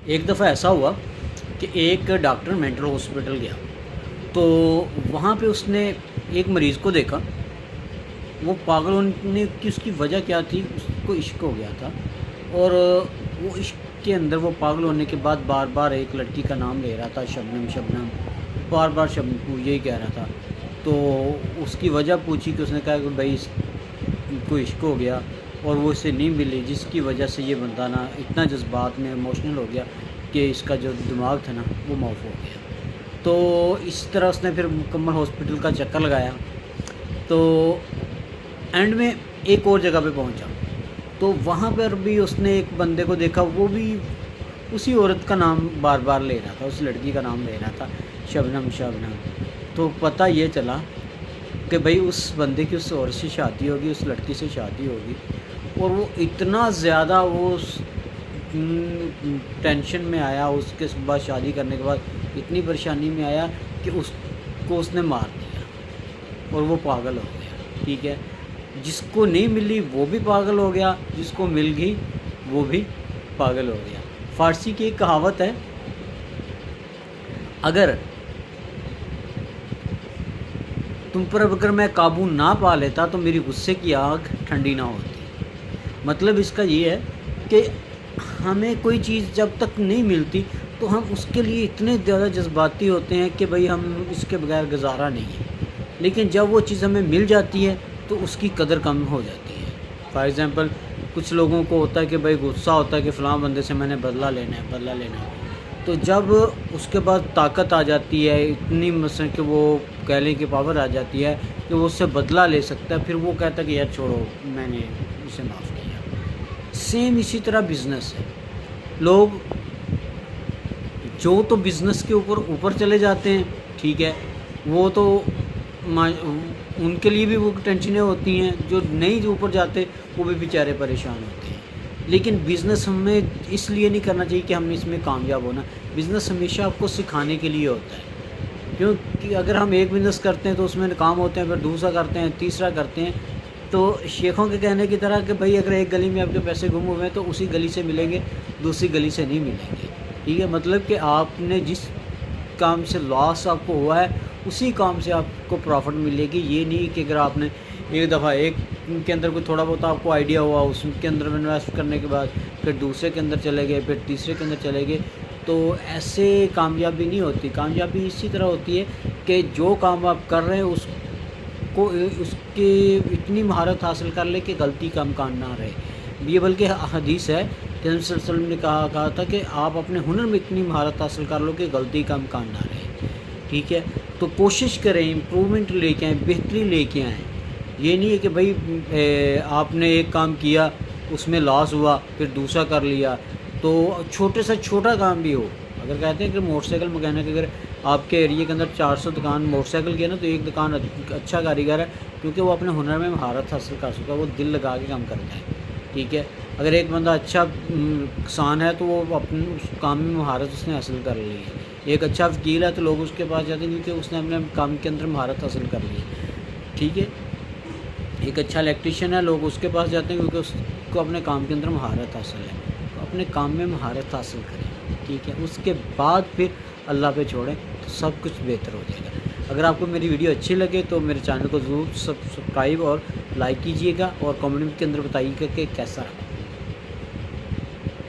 ایک دفعہ ایسا ہوا کہ ایک ڈاکٹر مینٹل ہاسپٹل گیا، تو وہاں پہ اس نے ایک مریض کو دیکھا۔ وہ پاگل ہونے کی اس کی وجہ کیا تھی؟ اس کو عشق ہو گیا تھا، اور وہ عشق کے اندر وہ پاگل ہونے کے بعد بار بار ایک لڑکی کا نام لے رہا تھا، شبنم شبنم، بار بار شبنم کو یہی کہہ رہا تھا۔ تو اس کی وجہ پوچھی کہ اس نے کہا کہ بھائی اس کو عشق ہو گیا اور وہ اسے نہیں ملی، جس کی وجہ سے یہ بندہ نا اتنا جذبات میں ایموشنل ہو گیا کہ اس کا جو دماغ تھا نا وہ معاف ہو گیا۔ تو اس طرح اس نے پھر مکمل ہاسپٹل کا چکر لگایا، تو اینڈ میں ایک اور جگہ پہ پہنچا، تو وہاں پر بھی اس نے ایک بندے کو دیکھا، وہ بھی اسی عورت کا نام بار بار لے رہا تھا، اس لڑکی کا نام لے رہا تھا، شبنم شبنم۔ تو پتہ یہ چلا کہ بھئی اس بندے کی اس عورت سے شادی ہوگی، اس لڑکی سے شادی ہوگی، اور وہ اتنا زیادہ وہ ٹینشن میں آیا، اس کے بعد شادی کرنے کے بعد اتنی پریشانی میں آیا کہ اس کو اس نے مار دیا اور وہ پاگل ہو گیا۔ ٹھیک ہے، جس کو نہیں ملی وہ بھی پاگل ہو گیا، جس کو مل گئی وہ بھی پاگل ہو گیا۔ فارسی کی ایک کہاوت ہے، اگر تم پر اگر میں قابو نہ پا لیتا تو میری غصے کی آگ ٹھنڈی نہ ہوتی۔ مطلب اس کا یہ ہے کہ ہمیں کوئی چیز جب تک نہیں ملتی تو ہم اس کے لیے اتنے زیادہ جذباتی ہوتے ہیں کہ بھئی ہم اس کے بغیر گزارا نہیں ہے، لیکن جب وہ چیز ہمیں مل جاتی ہے تو اس کی قدر کم ہو جاتی ہے۔ فار ایگزامپل کچھ لوگوں کو ہوتا ہے کہ بھئی غصہ ہوتا ہے کہ فلاں بندے سے میں نے بدلہ لینا ہے، بدلہ لینا ہے، تو جب اس کے بعد طاقت آ جاتی ہے اتنی، مثلا کہ وہ کہہ لیں کہ پاور آ جاتی ہے کہ وہ اس سے بدلہ لے سکتا ہے، پھر وہ کہتا ہے کہ یار چھوڑو میں نے اسے معاف کیا۔ سیم اسی طرح بزنس ہے، لوگ جو تو بزنس کے اوپر چلے جاتے ہیں، ٹھیک ہے، وہ تو ان کے لیے بھی وہ ٹینشنیں ہوتی ہیں، جو نہیں اوپر جاتے وہ بھی بیچارے پریشان ہوتے ہیں۔ لیکن بزنس ہمیں اس لیے نہیں کرنا چاہیے کہ ہم نے اس میں کامیاب ہونا، بزنس ہمیشہ آپ کو سکھانے کے لیے ہوتا ہے، کیونکہ اگر ہم ایک بزنس کرتے ہیں تو اس میں ناکام ہوتے ہیں، پھر دوسرا کرتے ہیں، تیسرا کرتے ہیں، تو شیخوں کے کہنے کی طرح کہ بھئی اگر ایک گلی میں آپ کے پیسے گم ہوئے ہیں تو اسی گلی سے ملیں گے، دوسری گلی سے نہیں ملیں گے۔ ٹھیک ہے، مطلب کہ آپ نے جس کام سے لاس آپ کو ہوا ہے اسی کام سے آپ کو پروفٹ ملے گی۔ یہ نہیں کہ اگر آپ نے ایک دفعہ ایک کے اندر کوئی تھوڑا بہت آپ کو آئیڈیا ہوا، اس کے اندر انویسٹ کرنے کے بعد پھر دوسرے کے اندر چلے گئے، پھر تیسرے کے اندر چلے گئے، تو ایسے کامیابی نہیں ہوتی۔ کامیابی اسی طرح ہوتی ہے کہ جو کام آپ کر رہے ہیں اس کی اتنی مہارت حاصل کر لے کہ غلطی کا امکان نہ رہے۔ یہ بلکہ حدیث ہے کہ نبی صلی اللہ علیہ وسلم نے کہا تھا کہ آپ اپنے ہنر میں اتنی مہارت حاصل کر لو کہ غلطی کا امکان نہ رہے۔ ٹھیک ہے، تو کوشش کریں امپرومنٹ لے کے آئیں، بہتری لے کے آئیں۔ یہ نہیں ہے کہ بھئی آپ نے ایک کام کیا اس میں لاس ہوا پھر دوسرا کر لیا، تو چھوٹے سے چھوٹا کام بھی ہو۔ اگر کہتے ہیں کہ موٹر سائیکل مکینک اگر آپ کے ایریے کے اندر 400 دکان موٹر سائیکل کی ہے نا، تو ایک دکان اچھا کاریگر ہے، کیونکہ وہ اپنے ہنر میں مہارت حاصل کر سکتا ہے، وہ دل لگا کے کام کرتا ہے۔ ٹھیک ہے، اگر ایک بندہ اچھا کسان ہے تو وہ اپنے اس کام میں مہارت اس نے حاصل کر لی ہے۔ ایک اچھا وکیل ہے تو لوگ اس کے پاس جاتے ہیں کیونکہ اس نے اپنے کام کے اندر مہارت حاصل کر لی ہے۔ ٹھیک ہے، ایک اچھا الیکٹریشین ہے، لوگ اس کے پاس جاتے ہیں کیونکہ اس کو اپنے کام کے اندر مہارت حاصل ہے۔ تو اپنے کام میں مہارت حاصل کریں، ٹھیک ہے، اس کے بعد پھر اللہ پہ چھوڑیں تو سب کچھ بہتر ہو جائے گا۔ اگر آپ کو میری ویڈیو اچھی لگے تو میرے چینل کو ضرور سبسکرائب اور لائک کیجیے گا، اور کمنٹ کے اندر بتائیے گا کہ کیسا رہا۔